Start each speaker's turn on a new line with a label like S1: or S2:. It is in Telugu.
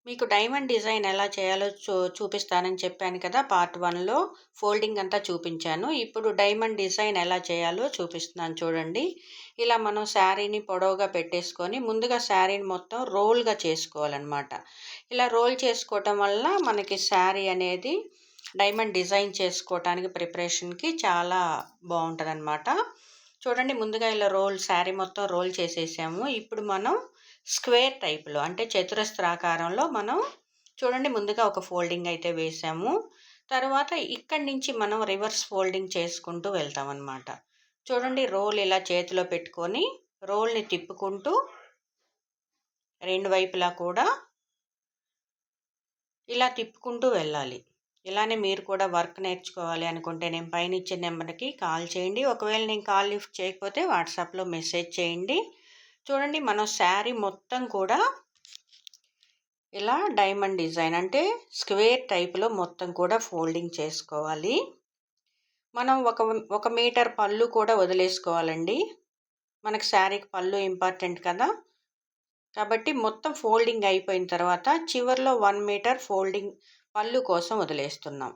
S1: మీకు డైమండ్ డిజైన్ ఎలా చేయాలో చూపిస్తానని చెప్పాను కదా! పార్ట్ 1లో ఫోల్డింగ్ అంతా చూపించాను. ఇప్పుడు డైమండ్ డిజైన్ ఎలా చేయాలో చూపిస్తున్నాను చూడండి. ఇలా మనం శారీని పొడవుగా పెట్టేసుకొని ముందుగా శారీని మొత్తం రోల్‌గా చేసుకోవాలనమాట. ఇలా రోల్ చేసుకోవటం వల్ల మనకి శారీ అనేది డైమండ్ డిజైన్ చేసుకోవటానికి ప్రిపరేషన్‌కి చాలా బావుంటదనమాట. చూడండి ముందుగా ఇలా శారీ మొత్తం రోల్ చేసేసాము. ఇప్పుడు మనం స్క్వేర్ టైప్‌లో అంటే చతురస్రాకారంలో మనం చూడండి ముందుగా ఒక ఫోల్డింగ్ అయితే వేసాము. తర్వాత ఇక్కడి నుంచి మనం రివర్స్ ఫోల్డింగ్ చేసుకుంటూ వెళ్తామన్నమాట. చూడండి రోల్ ఇలా చేతిలో పెట్టుకొని రోల్‌ని తిప్పుకుంటూ రెండు వైపులా కూడా ఇలా తిప్పుకుంటూ వెళ్ళాలి. ఇలానే మీరు కూడా వర్క్ నేర్చుకోవాలి అనుకుంటే నేను పైన ఇచ్చిన నెంబర్‌కి కాల్ చేయండి. ఒకవేళ నేను కాల్ లిఫ్ట్ చేయకపోతే వాట్సాప్‌లో మెసేజ్ చేయండి. చూడండి మనం శారీ మొత్తం కూడా ఇలా డైమండ్ డిజైన్ అంటే స్క్వేర్ టైప్‌లో మొత్తం కూడా ఫోల్డింగ్ చేసుకోవాలి. మనం ఒక మీటర్ పళ్ళు కూడా వదిలేసుకోవాలండి. మనకు శారీకి పళ్ళు ఇంపార్టెంట్ కదా! కాబట్టి మొత్తం ఫోల్డింగ్ అయిపోయిన తర్వాత చివర్లో 1 మీటర్ ఫోల్డింగ్ పళ్ళు కోసం వదిలేస్తున్నాం.